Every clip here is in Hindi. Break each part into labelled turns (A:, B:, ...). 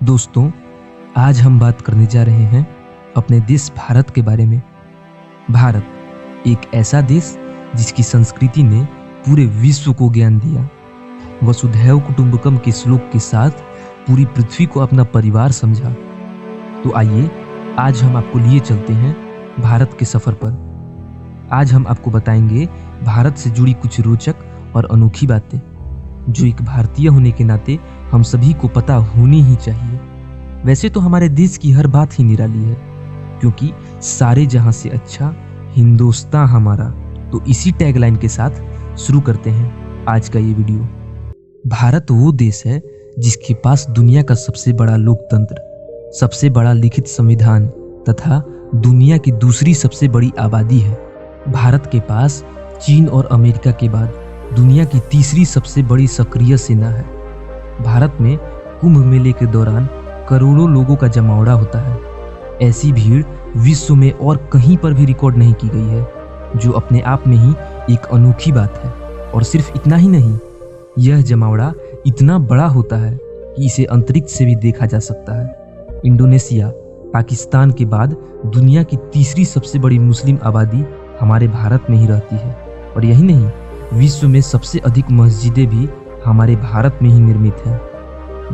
A: दोस्तों, आज हम बात करने जा रहे हैं अपने देश भारत के बारे में। भारत एक ऐसा देश जिसकी संस्कृति ने पूरे विश्व को ज्ञान दिया। वसुधैव कुटुंबकम के श्लोक के साथ पूरी पृथ्वी को अपना परिवार समझा। तो आइए आज हम आपको लिए चलते हैं भारत के सफर पर। आज हम आपको बताएंगे भारत से जुड़ी कुछ रोचक और अनोखी बातें जो एक भारतीय होने के नाते हम सभी को पता होनी ही चाहिए। वैसे तो हमारे देश की हर बात ही निराली है, क्योंकि सारे जहां से अच्छा हिंदुस्तान हमारा। तो इसी टैगलाइन के साथ शुरू करते हैं आज का ये वीडियो। भारत वो देश है जिसके पास दुनिया का सबसे बड़ा लोकतंत्र, सबसे बड़ा लिखित संविधान तथा दुनिया की दूसरी सबसे बड़ी आबादी है। भारत के पास चीन और अमेरिका के बाद दुनिया की तीसरी सबसे बड़ी सक्रिय सेना है। भारत में कुंभ मेले के दौरान करोड़ों लोगों का जमावड़ा होता है। ऐसी भीड़ विश्व में और कहीं पर भी रिकॉर्ड नहीं की गई है, जो अपने आप में ही एक अनोखी बात है। और सिर्फ इतना ही नहीं, यह जमावड़ा इतना बड़ा होता है कि इसे अंतरिक्ष से भी देखा जा सकता है। इंडोनेशिया, पाकिस्तान के बाद दुनिया की तीसरी सबसे बड़ी मुस्लिम आबादी हमारे भारत में ही रहती है। और यही नहीं, विश्व में सबसे अधिक मस्जिदें भी हमारे भारत में ही निर्मित हैं।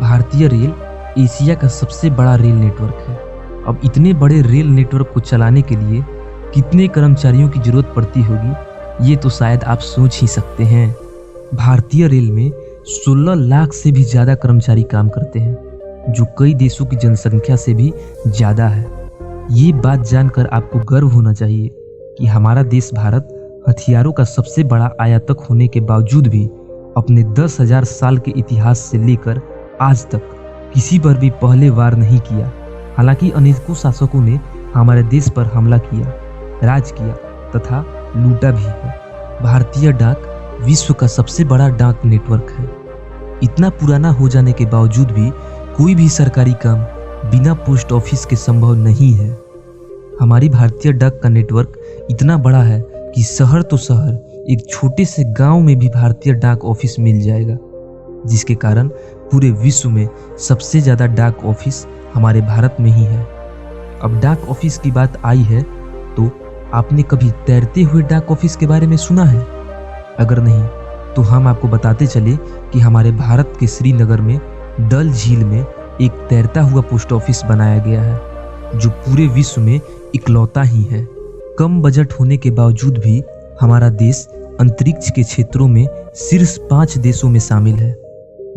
A: भारतीय रेल एशिया का सबसे बड़ा रेल नेटवर्क है। अब इतने बड़े रेल नेटवर्क को चलाने के लिए कितने कर्मचारियों की जरूरत पड़ती होगी, ये तो शायद आप सोच ही सकते हैं। भारतीय रेल में 16 लाख से भी ज़्यादा कर्मचारी काम करते हैं, जो कई देशों की जनसंख्या से भी ज़्यादा है। ये बात जानकर आपको गर्व होना चाहिए कि हमारा देश भारत हथियारों का सबसे बड़ा आयातक होने के बावजूद भी अपने 10,000 साल के इतिहास से लेकर आज तक किसी पर भी पहले वार नहीं किया। हालांकि अनेकों शासकों ने हमारे देश पर हमला किया, राज किया तथा लूटा भी है। भारतीय डाक विश्व का सबसे बड़ा डाक नेटवर्क है। इतना पुराना हो जाने के बावजूद भी कोई भी सरकारी काम बिना पोस्ट ऑफिस के संभव नहीं है। हमारी भारतीय डाक का नेटवर्क इतना बड़ा है कि शहर तो शहर, एक छोटे से गांव में भी भारतीय डाक ऑफिस मिल जाएगा, जिसके कारण पूरे विश्व में सबसे ज़्यादा डाक ऑफिस हमारे भारत में ही है। अब डाक ऑफिस की बात आई है तो आपने कभी तैरते हुए डाक ऑफिस के बारे में सुना है? अगर नहीं तो हम आपको बताते चले कि हमारे भारत के श्रीनगर में डल झील में एक तैरता हुआ पोस्ट ऑफिस बनाया गया है, जो पूरे विश्व में इकलौता ही है। कम बजट होने के बावजूद भी हमारा देश अंतरिक्ष के क्षेत्रों में शीर्ष 5 देशों में शामिल है।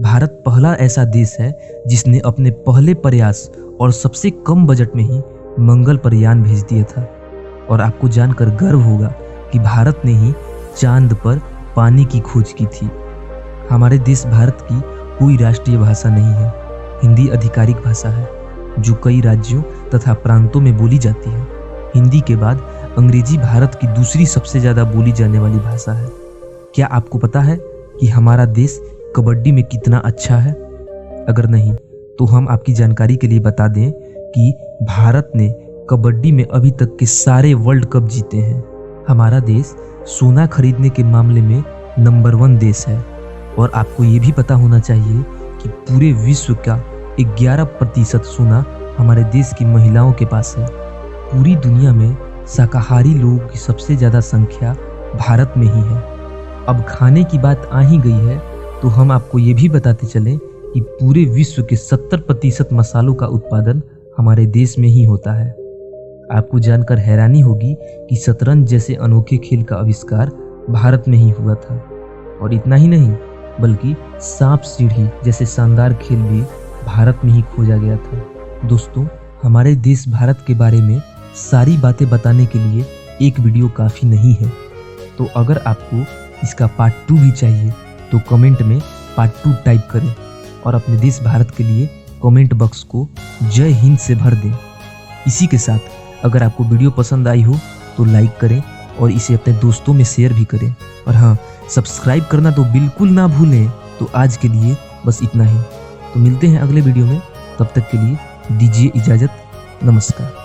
A: भारत पहला ऐसा देश है जिसने अपने पहले प्रयास और सबसे कम बजट में ही मंगल पर यान भेज दिया था। और आपको जानकर गर्व होगा कि भारत ने ही चांद पर पानी की खोज की थी। हमारे देश भारत की कोई राष्ट्रीय भाषा नहीं है। हिंदी आधिकारिक भाषा है, जो कई राज्यों तथा प्रांतों में बोली जाती है। हिंदी के बाद अंग्रेजी भारत की दूसरी सबसे ज़्यादा बोली जाने वाली भाषा है। क्या आपको पता है कि हमारा देश कबड्डी में कितना अच्छा है? अगर नहीं तो हम आपकी जानकारी के लिए बता दें कि भारत ने कबड्डी में अभी तक के सारे वर्ल्ड कप जीते हैं। हमारा देश सोना खरीदने के मामले में नंबर 1 देश है। और आपको ये भी पता होना चाहिए कि पूरे विश्व का 11% सोना हमारे देश की महिलाओं के पास है। पूरी दुनिया में शाकाहारी लोगों की सबसे ज़्यादा संख्या भारत में ही है। अब खाने की बात आ ही गई है तो हम आपको ये भी बताते चलें कि पूरे विश्व के 70% मसालों का उत्पादन हमारे देश में ही होता है। आपको जानकर हैरानी होगी कि शतरंज जैसे अनोखे खेल का आविष्कार भारत में ही हुआ था। और इतना ही नहीं, बल्कि सांप सीढ़ी जैसे शानदार खेल भी भारत में ही खोजा गया था। दोस्तों, हमारे देश भारत के बारे में सारी बातें बताने के लिए एक वीडियो काफ़ी नहीं है। तो अगर आपको इसका पार्ट 2 भी चाहिए तो कमेंट में पार्ट 2 टाइप करें और अपने देश भारत के लिए कमेंट बॉक्स को जय हिंद से भर दें। इसी के साथ अगर आपको वीडियो पसंद आई हो तो लाइक करें और इसे अपने दोस्तों में शेयर भी करें। और हाँ, सब्सक्राइब करना तो बिल्कुल ना भूलें। तो आज के लिए बस इतना ही। तो मिलते हैं अगले वीडियो में, तब तक के लिए दीजिए इजाज़त। नमस्कार।